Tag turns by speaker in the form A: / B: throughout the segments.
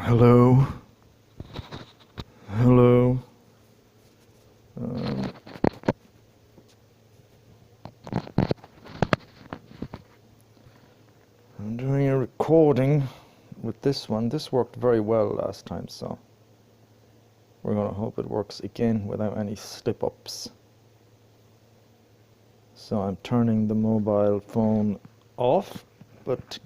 A: Hello. Hello. I'm doing a recording with this one. This worked very well last time, so we're going to hope it works again without any slip-ups. So I'm turning the mobile phone off, but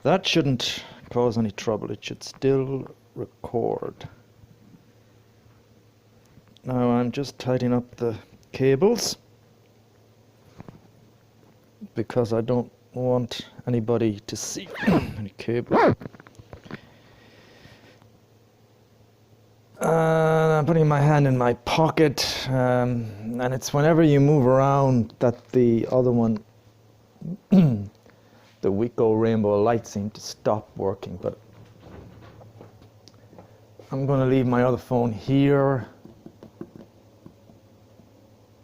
A: that shouldn't cause any trouble. It should still record. Now I'm just tidying up the cables because I don't want anybody to see any cables. I'm putting my hand in my pocket, and it's whenever you move around that the other one, the Wiko rainbow light seemed to stop working, but I'm going to leave my other phone here,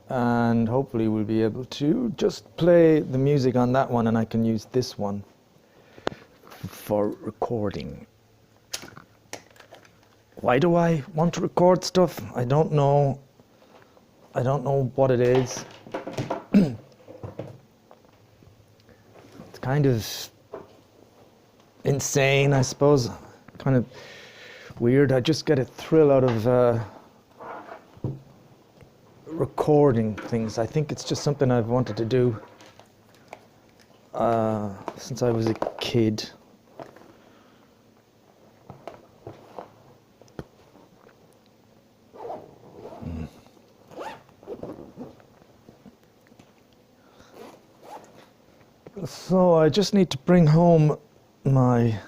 A: and hopefully we'll be able to just play the music on that one, and I can use this one for recording. Why do I want to record stuff? I don't know. I don't know what it is. It's kind of insane, I suppose. Kind of weird. I just get a thrill out of recording things. I think it's just something I've wanted to do since I was a kid. So I just need to bring home my...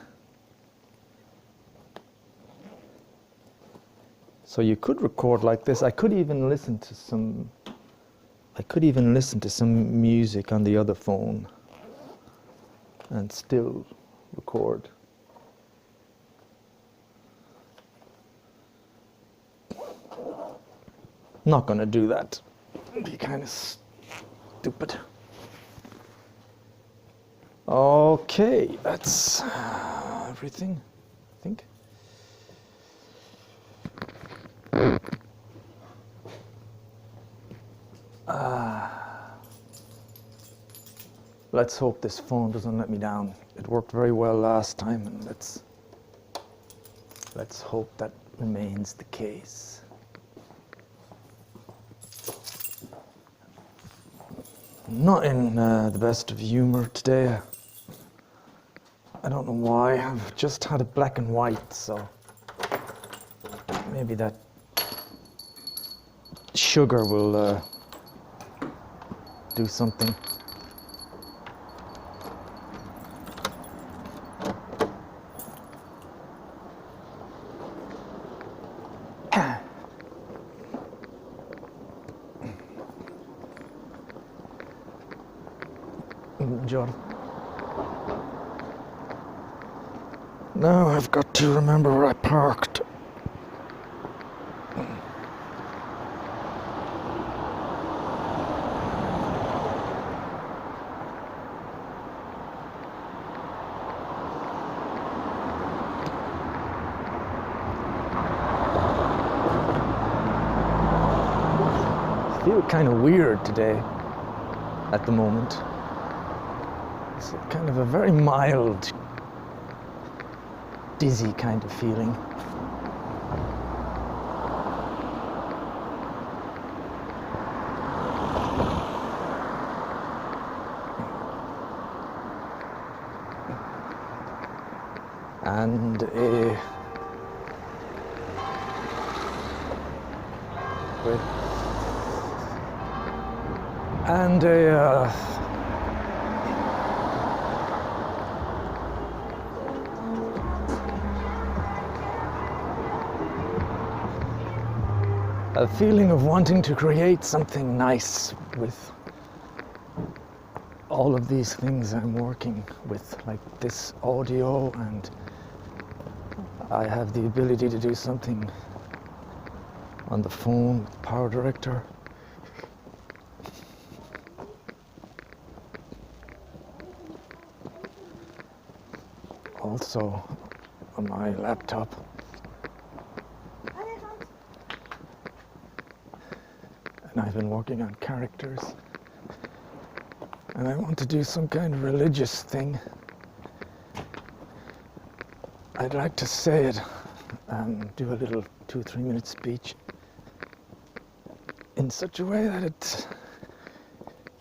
A: So you could record like this. I could even listen to some music on the other phone and still record. I'm not gonna do that. It'd be kind of stupid. Okay, that's everything, I think. Let's hope this phone doesn't let me down. It worked very well last time, and let's hope that remains the case. Not in the best of humor today. I don't know why. I've just had a black and white, so maybe that sugar will do something. John. Now I've got to remember where I parked. I feel kind of weird today at the moment. It's kind of a very mild, dizzy kind of feeling. And a feeling of wanting to create something nice with all of these things I'm working with, like this audio, and I have the ability to do something on the phone with Power Director. also on my laptop. And I've been working on characters. And I want to do some kind of religious thing. I'd like to say it, do a little 2-3 minute speech in such a way that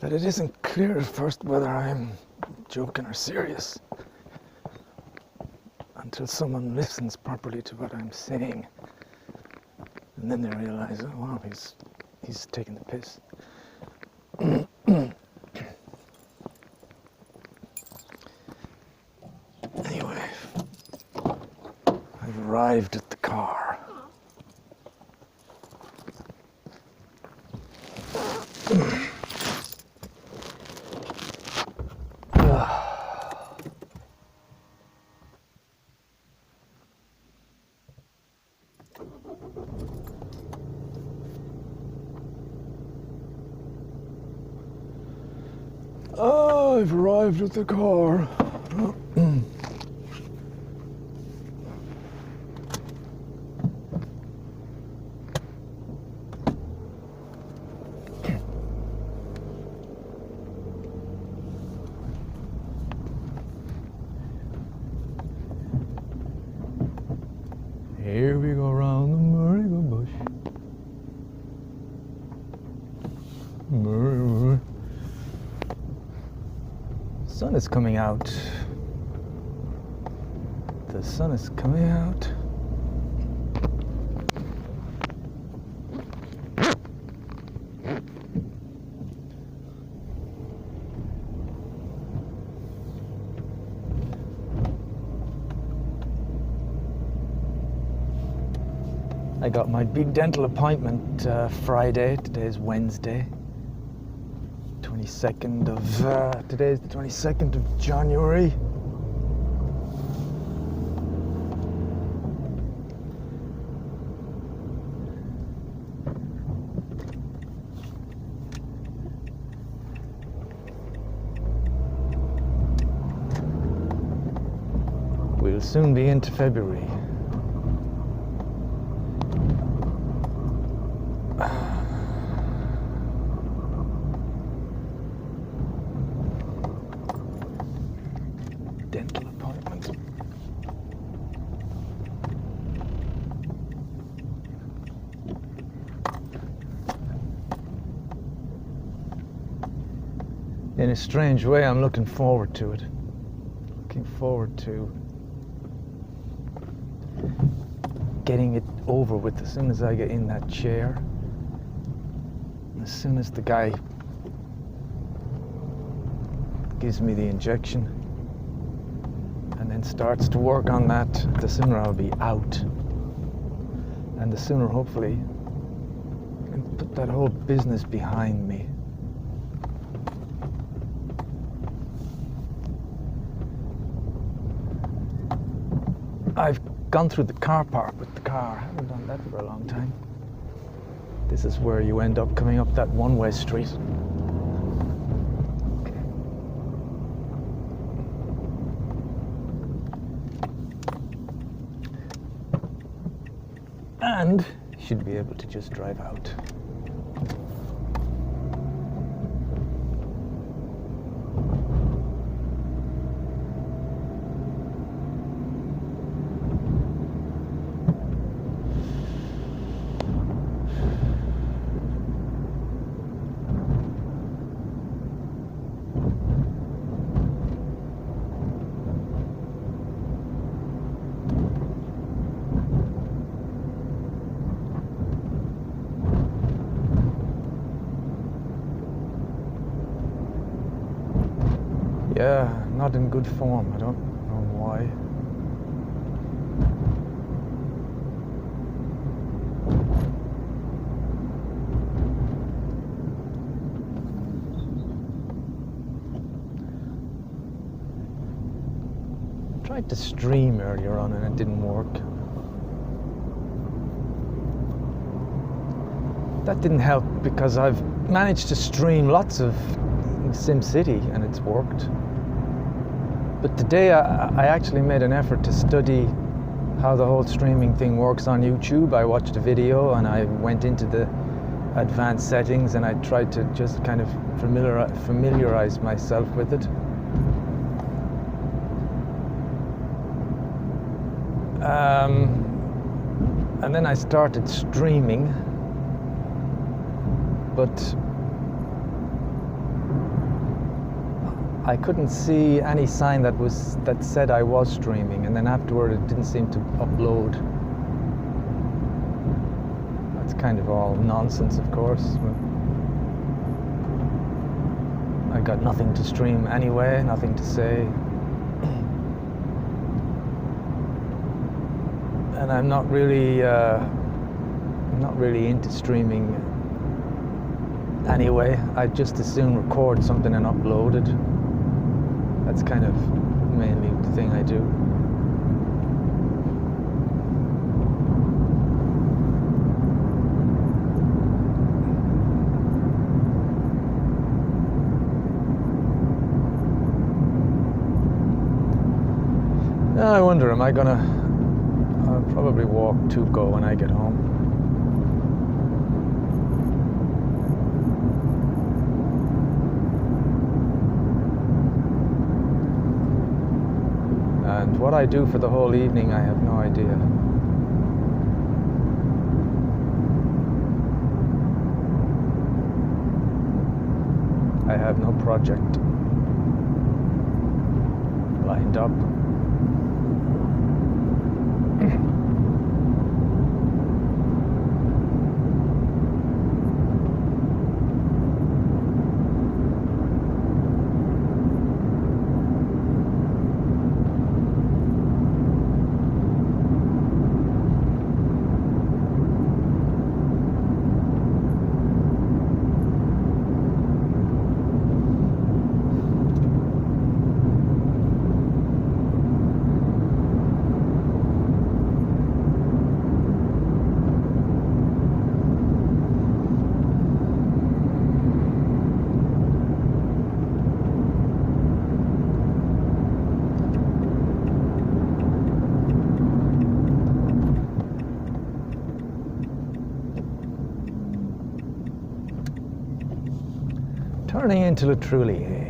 A: it isn't clear at first whether I'm joking or serious, until someone listens properly to what I'm saying, and then they realize, oh wow, he's taking the piss. Anyway, I've arrived at the car. Oh, I've arrived at the car. Here we go round the Murray bush. Murray. Sun is coming out. The sun is coming out. I got my big dental appointment Friday. Today's Wednesday. 22nd of, today's the 22nd of January. We'll soon be into February. Dental appointment. In a strange way, I'm looking forward to it. Looking forward to getting it over with as soon as I get in that chair. As soon as the guy gives me the injection and then starts to work on that, the sooner I'll be out. And the sooner, hopefully, I can put that whole business behind me. I've gone through the car park with the car. I haven't done that for a long time. This is where you end up coming up that one-way street. And you should be able to just drive out. Yeah, not in good form. I don't know why. I tried to stream earlier on and it didn't work. That didn't help because I've managed to stream lots of SimCity and it's worked. But today I actually made an effort to study how the whole streaming thing works on YouTube. I watched a video and I went into the advanced settings and I tried to just kind of familiarize myself with it. And then I started streaming, but I couldn't see any sign that said I was streaming, and then afterward it didn't seem to upload. That's kind of all nonsense, of course. I got nothing to stream anyway, nothing to say. And I'm not really into streaming anyway. I'd just as soon record something and upload it. That's kind of mainly the thing I do. I wonder, am I gonna... I'll probably walk Tuco when I get home. And what I do for the whole evening, I have no idea. I have no project lined up. Turning into La Trulier.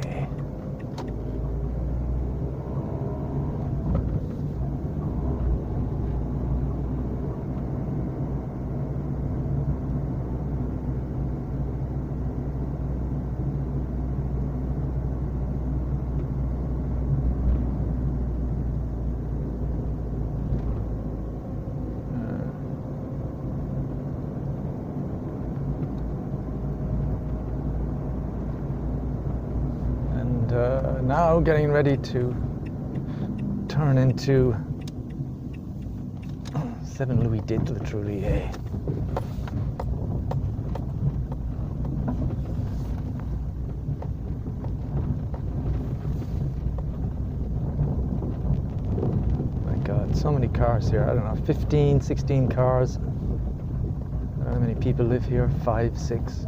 A: Now getting ready to turn into 7 Louis de La Trulier. My God, so many cars here. I don't know, 15, 16 cars. I don't know how many people live here, 5, 6.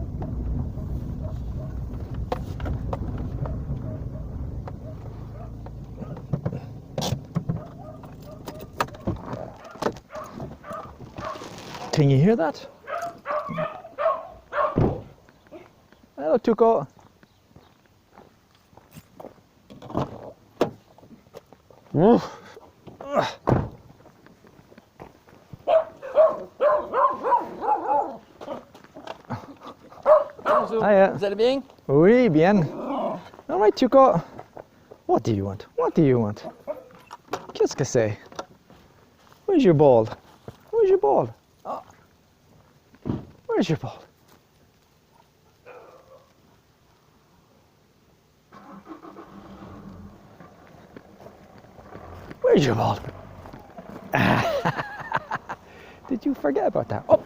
A: Can you hear that? Hello, Tuco. Woof. Hiya.
B: Vous allez bien?
A: Oui, bien. All right, Tuco. What do you want? What do you want? Qu'est-ce que c'est? Where's your ball? Where's your ball? Where's your ball? Where's your ball? Did you forget about that? Oh!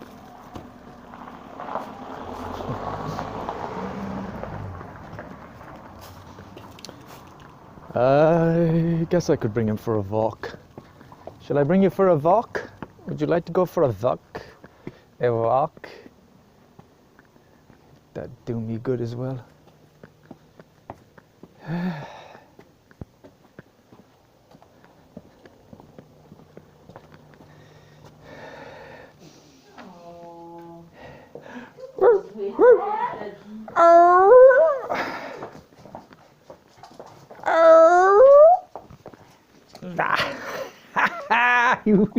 A: I guess I could bring him for a walk. Shall I bring you for a walk? Would you like to go for a walk? A walk? That'd do me good as well. You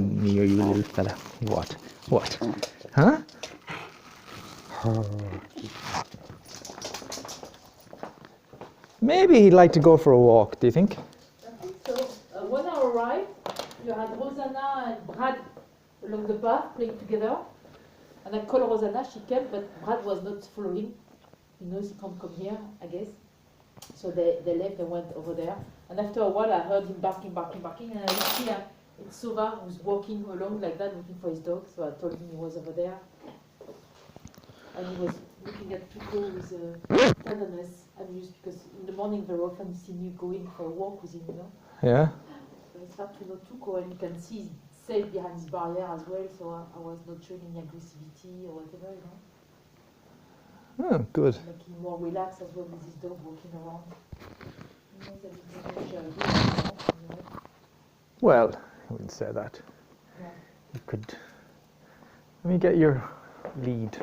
A: little fella. What? What? Huh? Maybe he'd like to go for a walk, do you think?
B: I think so. When I arrived, you had Rosanna and Brad along the path playing together. And I called Rosanna, she came, but Brad was not following. He knows he can't come here, I guess. So they left and went over there. And after a while, I heard him barking, and I see it's Sova who's walking along like that, looking for his dog. So I told him he was over there. And he was looking at Tuko with tenderness, amused, because in the morning very often you see me going for a walk with him, you know.
A: Yeah.
B: So it's hard to know Tuko, and you can see he's safe behind his barrier as well, so I was not showing any aggressivity or whatever, you know.
A: Oh, good.
B: Making him more relaxed as well with his dog walking around. He knows that it's not much good, you know.
A: Well, I wouldn't say that.
B: Yeah.
A: You could. Let me get your lead.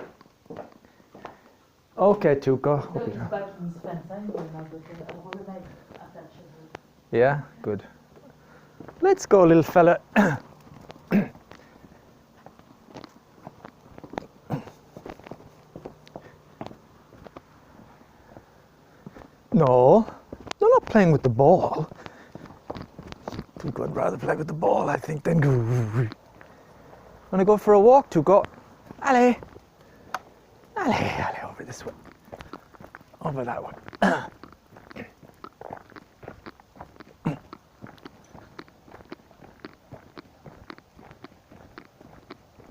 A: Okay, Tuko.
B: The dog is back in his fence, I know now, but I would like attach it.
A: Yeah, good. Let's go, little fella. No, you're not playing with the ball. Tuko would rather play with the ball, I think, than go. Wanna go for a walk, Tuko? Allez. Allez, allez, over this way. Over that way.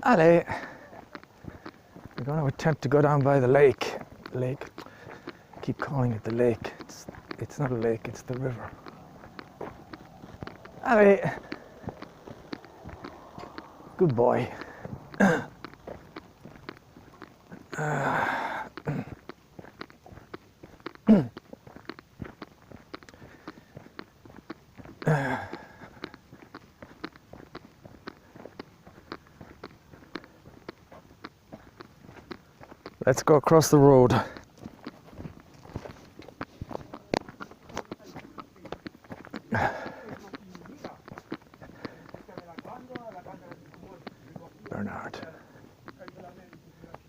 A: Allez. We're going to attempt to go down by the lake. Lake. I keep calling it the lake. It's not a lake, it's the river. Allez. Good boy. Let's go across the road. Bernard.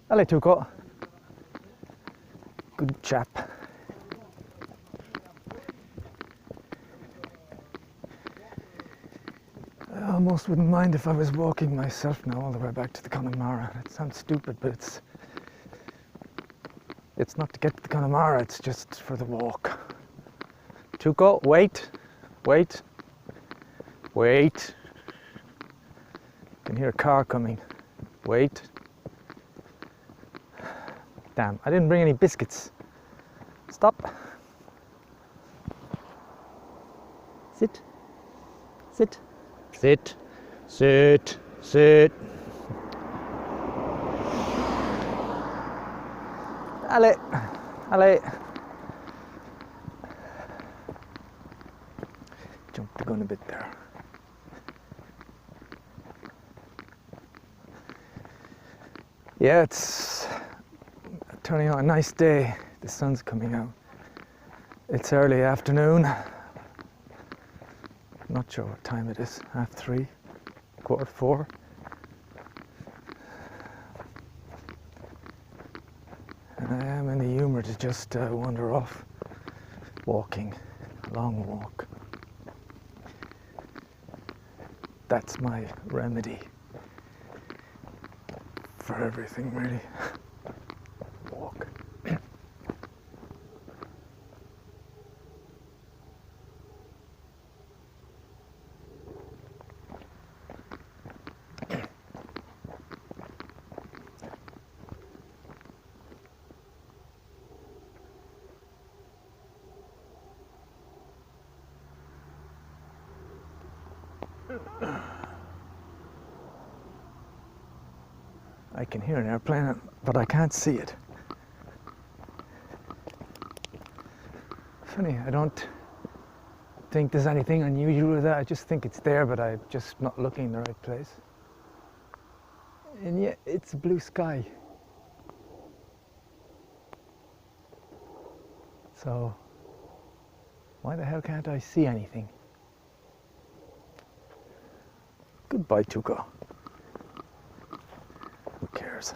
A: Allez, Tuko. Good chap. I almost wouldn't mind if I was walking myself now all the way back to the Connemara. It sounds stupid, but it's not to get to the Connemara, it's just for the walk. Tuko, wait, wait, wait. I can hear a car coming. Wait. Damn, I didn't bring any biscuits. Stop. Sit. Sit. Sit. Sit. Sit. Allez. Allez. Jumped the gun a bit there. Yeah, it's turning out a nice day. The sun's coming out. It's early afternoon. Not sure what time it is. 3:30, 4:15. And I am in the humour to just wander off, walking, a long walk. That's my remedy for everything, really. Walk. I can hear an airplane, but I can't see it. Funny, I don't think there's anything unusual with that. I just think it's there, but I'm just not looking in the right place. And yet, it's blue sky. So, Why the hell can't I see anything? Goodbye, Tuco. Who cares?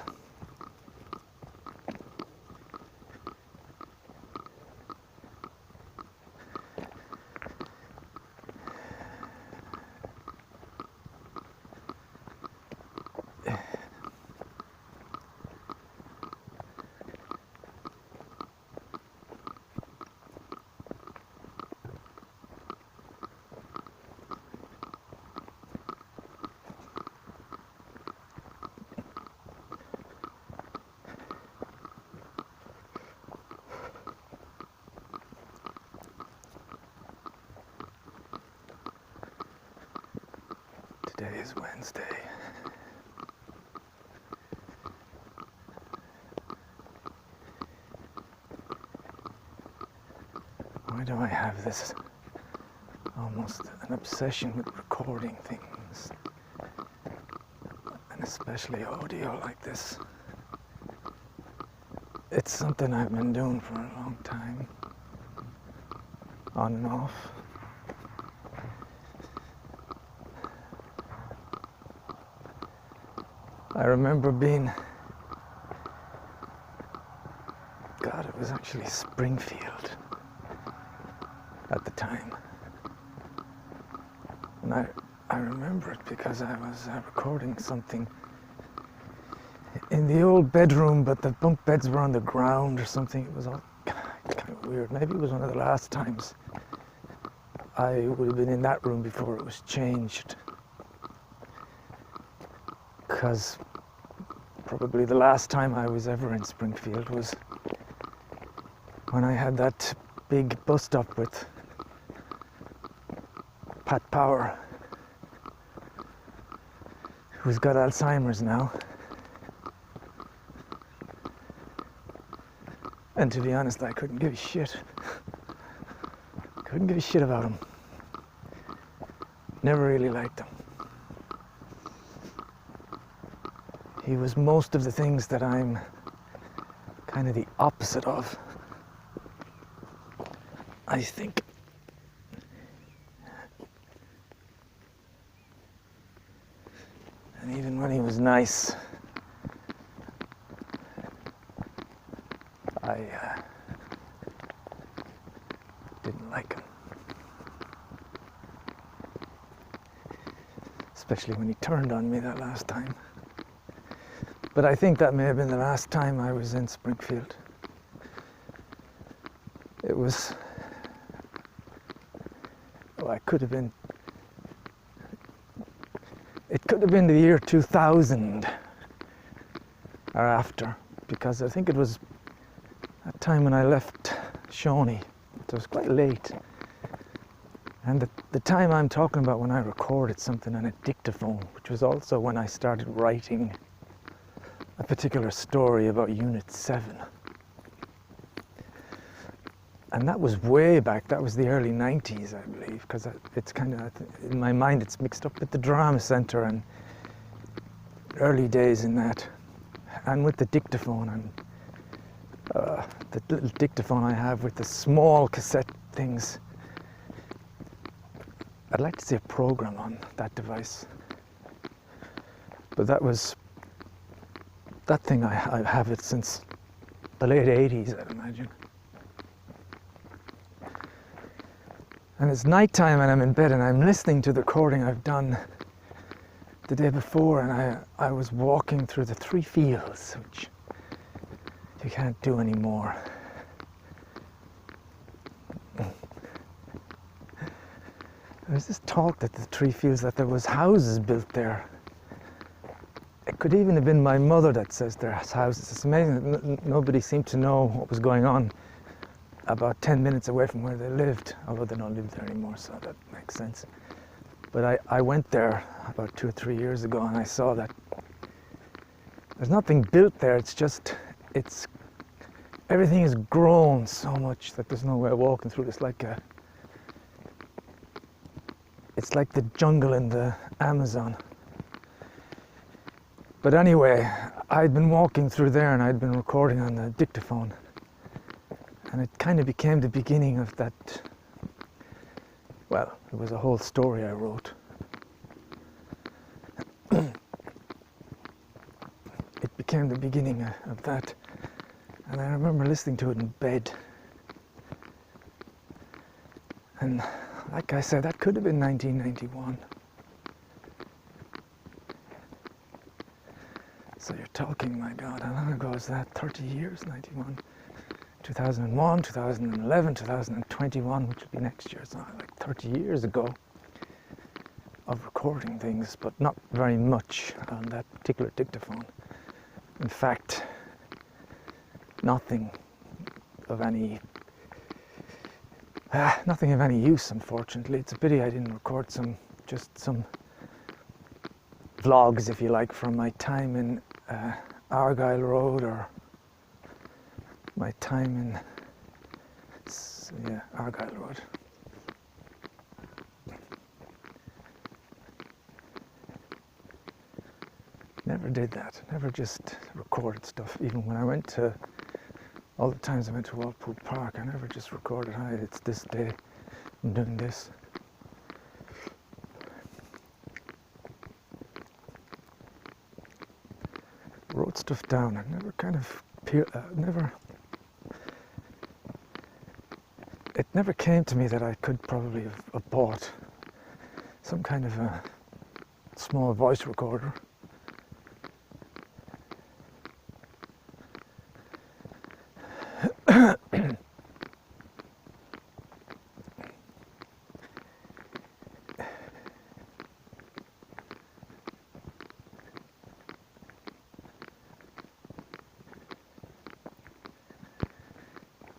A: Today is Wednesday. Why do I have this almost an obsession with recording things? And especially audio like this. It's something I've been doing for a long time. On and off. I remember being, God, it was actually Springfield at the time. And I remember it because I was recording something in the old bedroom, but the bunk beds were on the ground or something. It was all kind of weird. Maybe it was one of the last times I would have been in that room before it was changed. Because probably the last time I was ever in Springfield was when I had that big bus stop with Pat Power, who's got Alzheimer's now. And to be honest, I couldn't give a shit. Couldn't give a shit about him. Never really liked him. He was most of the things that I'm kind of the opposite of, I think. And even when he was nice, I didn't like him. Especially when he turned on me that last time. But I think that may have been the last time I was in Springfield. It was, well, it could have been the year 2000 or after, because I think it was that time when I left Shawnee. It was quite late. And the time I'm talking about when I recorded something on a dictaphone, which was also when I started writing a particular story about Unit 7. And that was way back, that was the early 90s, I believe, because it's kind of, in my mind, it's mixed up with the drama center and early days in that. And with the dictaphone, and the little dictaphone I have with the small cassette things. I'd like to see a program on that device. But that thing, I have it since the late 80s, I'd imagine. And it's nighttime and I'm in bed and I'm listening to the recording I've done the day before, and I was walking through the 3 fields, which you can't do anymore. There's this talk that the 3 fields, that there was houses built there. It could even have been my mother that says there's houses. It's amazing that nobody seemed to know what was going on about 10 minutes away from where they lived, although they don't live there anymore, so that makes sense. But I went there about 2 or 3 years ago and I saw that there's nothing built there. It's just, everything has grown so much that there's no way of walking through this. It's like the jungle in the Amazon. But anyway, I'd been walking through there and I'd been recording on the dictaphone. And it kind of became the beginning of that well, it was a whole story I wrote. It became the beginning of that, and I remember listening to it in bed. And like I said, that could have been 1991. So you're talking, my God, how long ago is that? 30 years, 91. 2001, 2011, 2021, which will be next year. It's not like 30 years ago of recording things, but not very much on that particular dictaphone. In fact, nothing of any use, unfortunately. It's a pity I didn't record some vlogs, if you like, from my time in Argyle Road, or my time in Argyle Road. Never did that. Never just recorded stuff. Even when I went to, all the times I went to Walpole Park, I never just recorded, hi, it's this day, I'm doing this. Wrote stuff down. I never kind of, it never came to me that I could probably have bought some kind of a small voice recorder.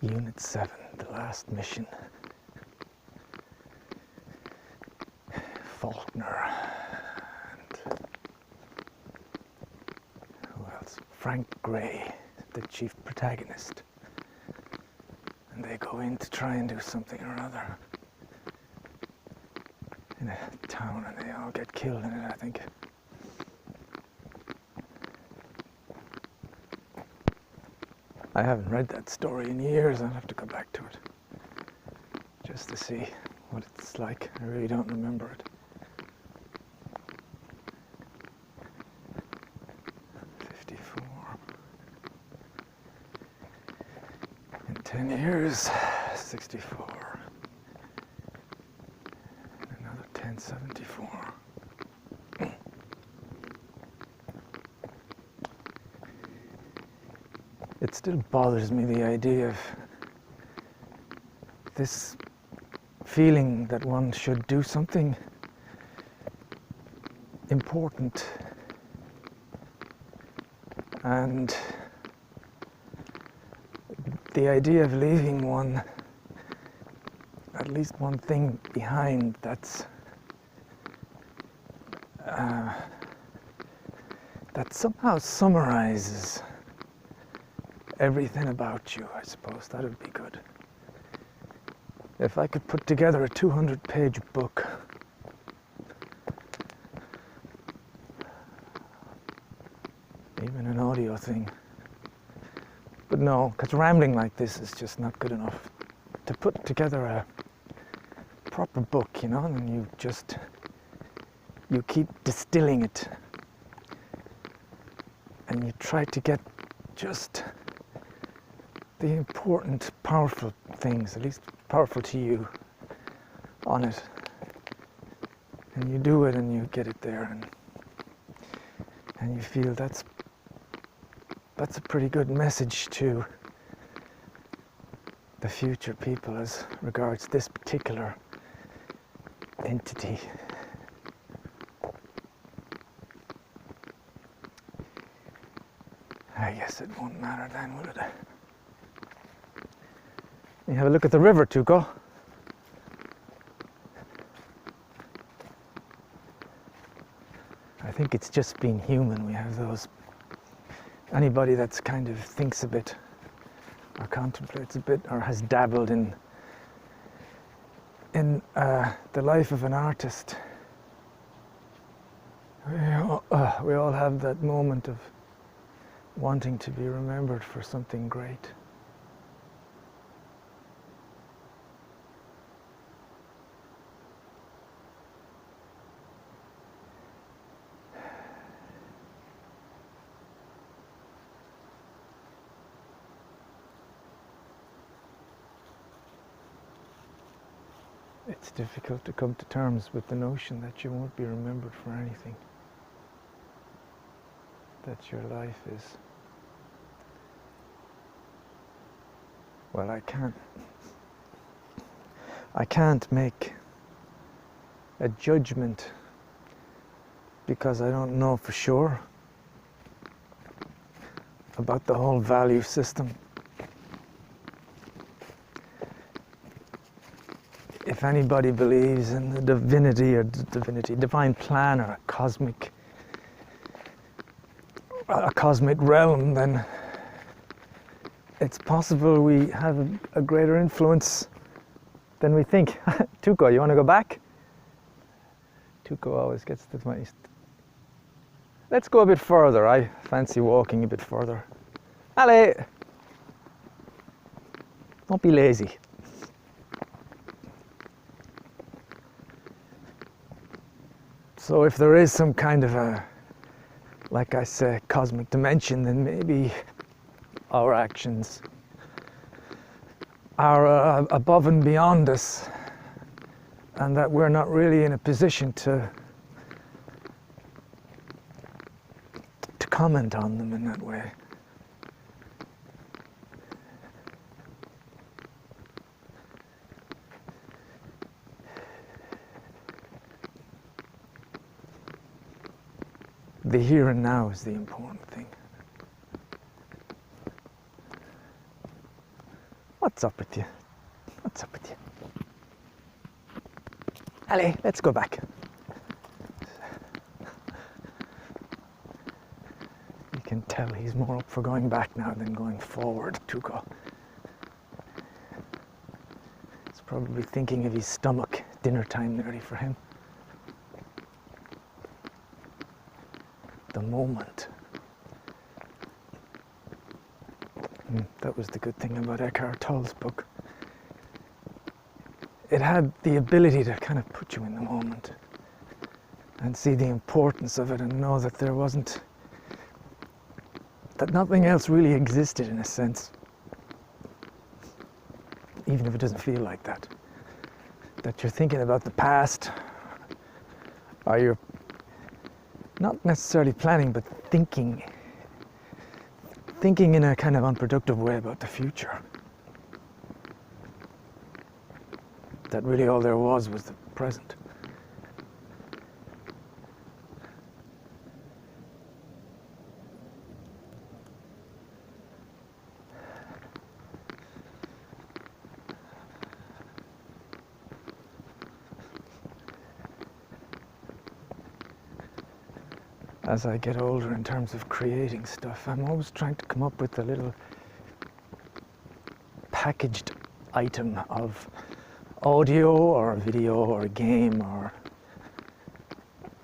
A: Unit 7, the last mission. Faulkner. And who else? Frank Gray, the chief protagonist. And they go in to try and do something or other in a town, and they all get killed in it, I think. I haven't read that story in years. I'll have to go back to it just to see what it's like. I really don't remember it. 54. In 10 years, 64. And another 10, 74. It still bothers me, the idea of this feeling that one should do something important, and the idea of leaving at least one thing behind that somehow summarizes everything about you. I suppose that would be good. If I could put together a 200-page book even an audio thing. But no, because rambling like this is just not good enough. To put together a proper book, you know, and you keep distilling it, and you try to get just the important, powerful things, at least powerful to you, on it. And you do it, and you get it there, and you feel that's a pretty good message to the future people as regards this particular entity. I guess it won't matter then, will it? You have a look at the river, Tuco. I think it's just being human. We have those. Anybody that's kind of thinks a bit, or contemplates a bit, or has dabbled in the life of an artist, we all have that moment of wanting to be remembered for something great. it's difficult to come to terms with the notion that you won't be remembered for anything. That your life is, well, I can't make a judgment because I don't know for sure about the whole value system. If anybody believes in the divine plan or a cosmic realm, then it's possible we have a greater influence than we think. Tuco, you want to go back? Tuco always gets to my east. Let's go a bit further. I fancy walking a bit further. Allez! Don't be lazy. So if there is some kind of a, like I say, cosmic dimension, then maybe our actions are above and beyond us, and that we're not really in a position to comment on them in that way. The here and now is the important thing. What's up with you? What's up with you? Allez, let's go back. You can tell he's more up for going back now than going forward, Tuco. He's probably thinking of his stomach. Dinner time nearly for him. The moment. That was the good thing about Eckhart Tolle's book. It had the ability to kind of put you in the moment and see the importance of it and know that that nothing else really existed in a sense, even if it doesn't feel like that. That you're thinking about the past, or you're not necessarily planning, but thinking in a kind of unproductive way about the future. That really all there was the present. As I get older in terms of creating stuff, I'm always trying to come up with a little packaged item of audio or video or game or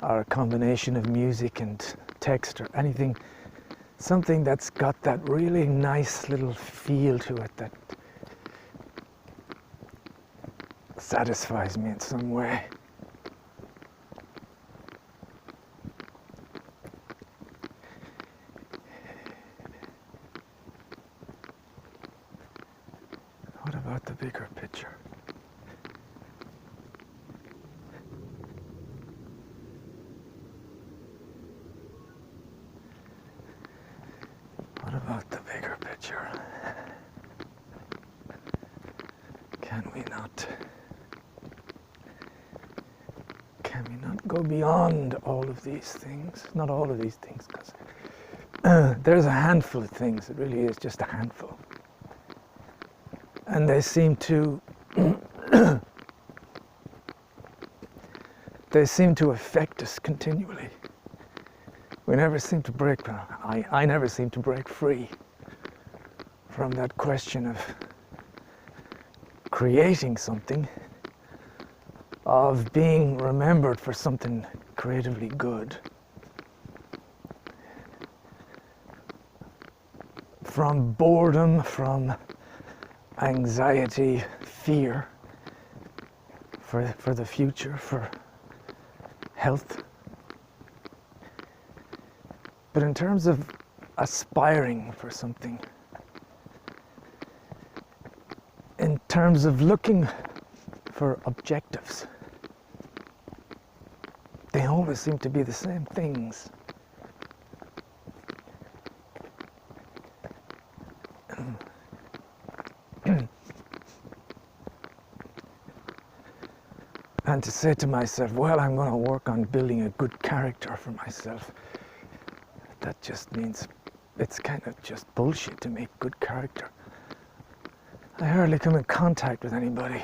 A: a combination of music and text or anything, something that's got that really nice little feel to it that satisfies me in some way. What about the bigger picture? What about the bigger picture? Can we not go beyond all of these things? Not all of these things, because there's a handful of things. It really is just a handful. And they seem to affect us continually. We never seem to break, I never seem to break free from that question of creating something, of being remembered for something creatively good, from boredom, from anxiety, fear for the future, for health. But in terms of aspiring for something, in terms of looking for objectives. They always seem to be the same things. And to say to myself, well, I'm going to work on building a good character for myself, that just means it's kind of just bullshit to make good character. I hardly come in contact with anybody.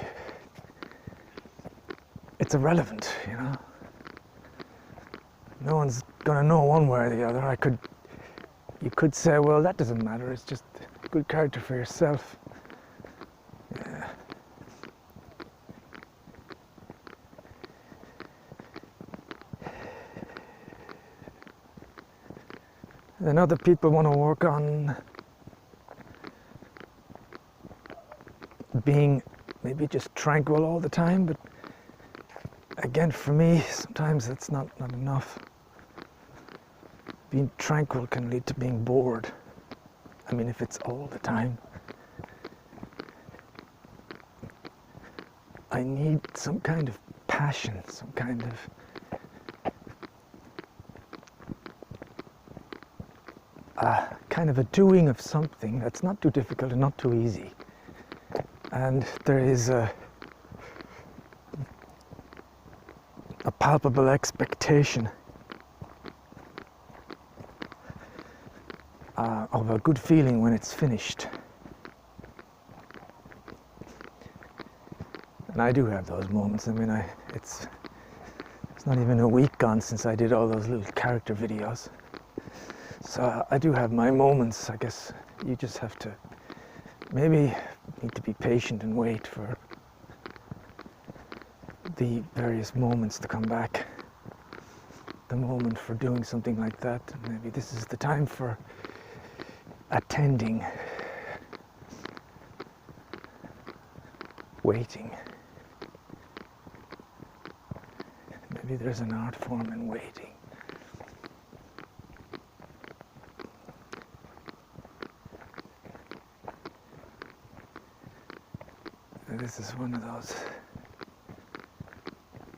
A: It's irrelevant, you know. No one's going to know one way or the other. You could say, well, that doesn't matter. It's just a good character for yourself. Yeah. Then other people want to work on being maybe just tranquil all the time, but again, for me, sometimes that's not enough. Being tranquil can lead to being bored. I mean, if it's all the time. I need some kind of passion, some kind of a doing of something that's not too difficult and not too easy. And there is a palpable expectation of a good feeling when it's finished. And I do have those moments. I mean, it's not even a week gone since I did all those little character videos. So I do have my moments. I guess you just have to maybe need to be patient and wait for the various moments to come back. The moment for doing something like that. Maybe this is the time for attending, waiting. Maybe there's an art form in waiting. This is one of those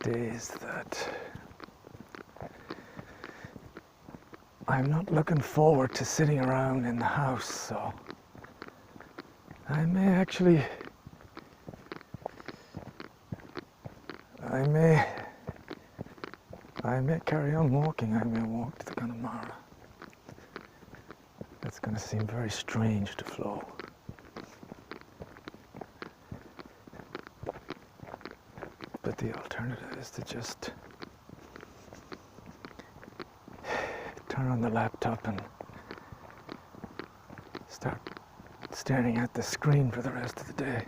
A: days that I'm not looking forward to sitting around in the house, so I may actually, I may carry on walking. I may walk to the Connemara. That's going to seem very strange to Flo. But the alternative is to just turn on the laptop and start staring at the screen for the rest of the day.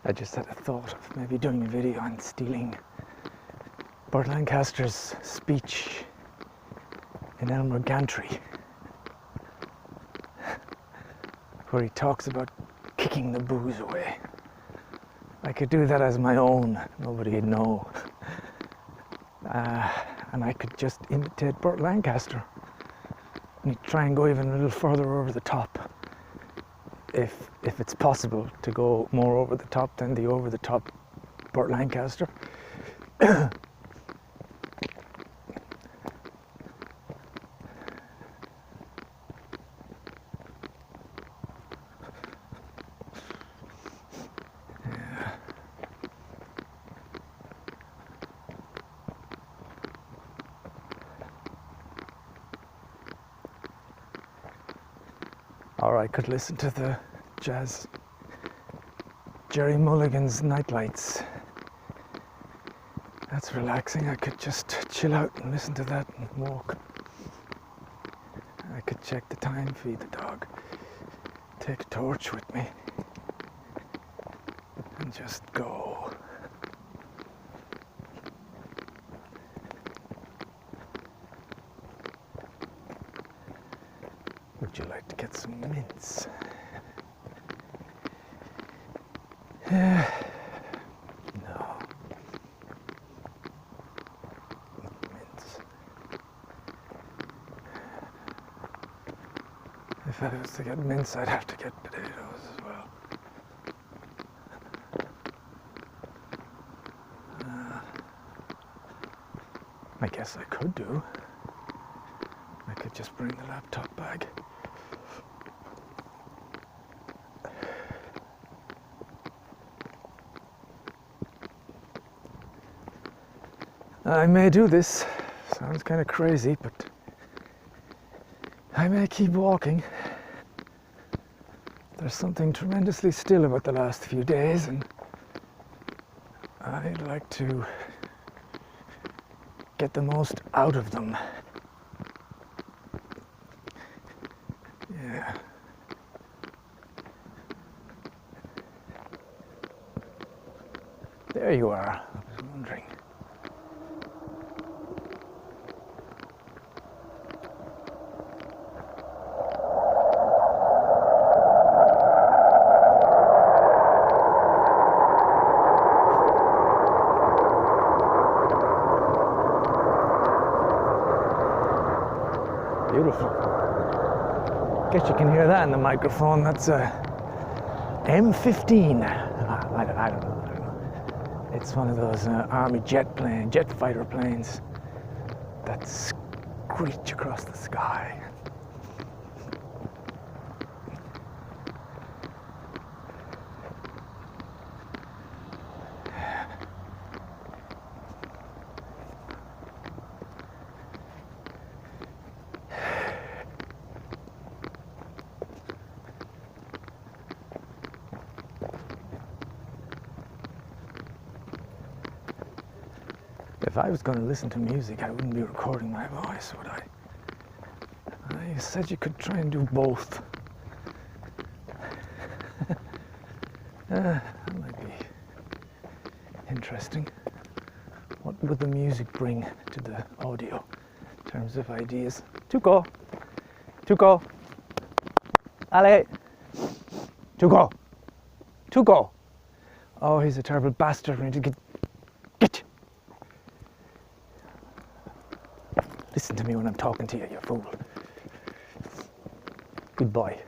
A: I just had a thought of maybe doing a video on stealing Burt Lancaster's speech in Elmer Gantry, where he talks about kicking the booze away. I could do that as my own, nobody'd know. And I could just imitate Burt Lancaster and try and go even a little further over the top. If it's possible to go more over the top than the over the top Burt Lancaster. Or I could listen to the jazz, Jerry Mulligan's Nightlights. That's relaxing. I could just chill out and listen to that and walk. I could check the time, feed the dog, take a torch with me, and just go. mints. No. Mints. If I was to get mints, I'd have to get potatoes as well. I guess I could do. I could just bring the laptop bag. I may do this. Sounds kind of crazy, but I may keep walking. There's something tremendously still about the last few days, and I'd like to get the most out of them. Yeah. There you are. I was wondering. Beautiful. Guess you can hear that in the microphone. That's a M15. I don't know. It's one of those army jet fighter planes that screech across the sky. If I was going to listen to music, I wouldn't be recording my voice, would I? I said you could try and do both. That might be interesting. What would the music bring to the audio in terms of ideas? Tuco! Tuco! Allez! Tuco! Tuco! Oh, he's a terrible bastard. We need to get. Listen to me when I'm talking to you, you fool. Good boy.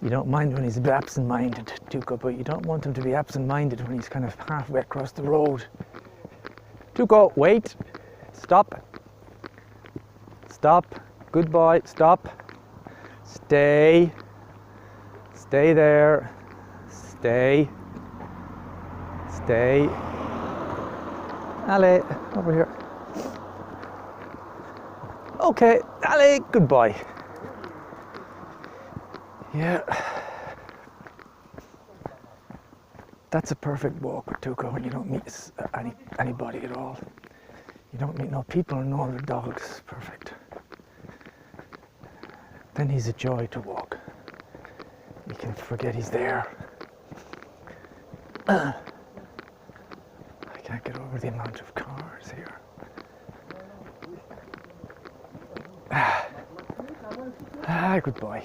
A: You don't mind when he's absent-minded, Tuco, but you don't want him to be absent-minded when he's kind of halfway across the road. Tuco, wait. Stop. Stop. Good boy. Stop. Stay. Stay there. Stay. Stay. Allez, over here. Okay, allez, good boy. Yeah. That's a perfect walk with Tuco when you don't meet anybody at all. You don't meet no people or no other dogs. Perfect. Then he's a joy to walk. You can forget he's there. I can't get over the amount of cars here. Good boy.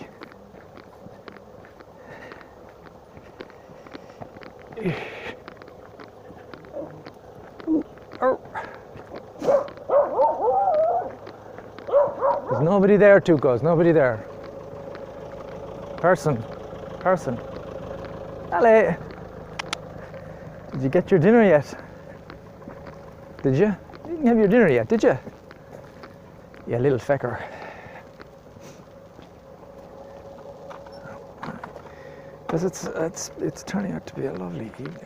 A: There's nobody there, Tuco. There's nobody there. Person. Allez. Did you get your dinner yet? Did you? You didn't have your dinner yet, did you? You little fecker. Because it's turning out to be a lovely evening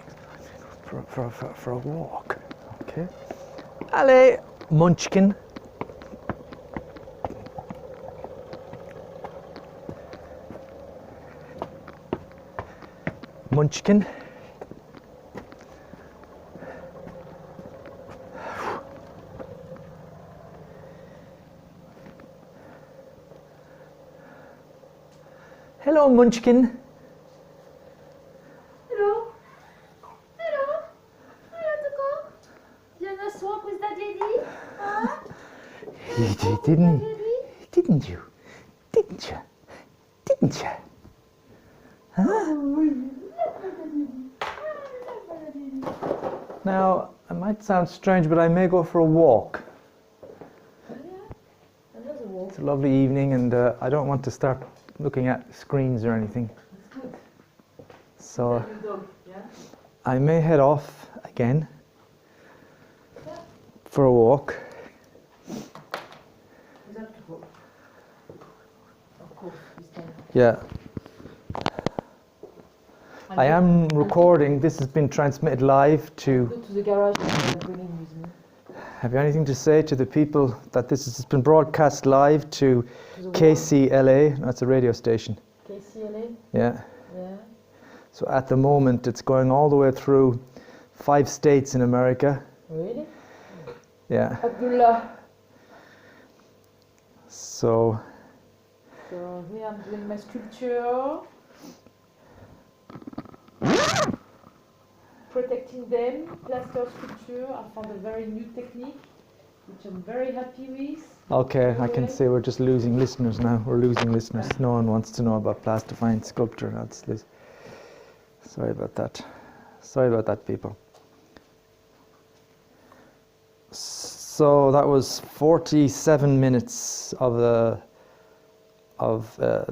A: for a walk. Okay. Allez, Munchkin. Munchkin. Hello, Munchkin.
B: Hello. Hello. Hello, Tuco. You wanna swap with Daddy Eddie? Huh?
A: He did, didn't he? Didn't you? Didn't you? Didn't you? Huh? Now, it might sound strange, but I may go for a walk.
B: Another walk.
A: It's a lovely evening, and I don't want to start looking at screens or anything.
B: It's good.
A: So
B: Like your dog, yeah?
A: I may head off again for a walk.
B: You have to go. Of course, this time.
A: Yeah,
B: And
A: I
B: go-
A: am recording. This has been transmitted live to.
B: Go to the garage and bring him with me.
A: Have you anything to say to the people that this has been broadcast live to
B: To the
A: KCLA? That's a radio station.
B: KCLA?
A: Yeah.
B: Yeah.
A: So at the moment, it's going all the way through 5 states in America.
B: Really?
A: Yeah.
B: Abdullah.
A: So
B: So here I'm doing my sculpture. Protecting them, plaster sculpture. I found a very new technique, which I'm very happy with.
A: okay, I can say we're just losing listeners now. We're losing listeners. No one wants to know about plastifying sculpture. Sorry about that. Sorry about that, people. So that was 47 minutes of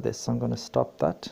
A: this. I'm going to stop that.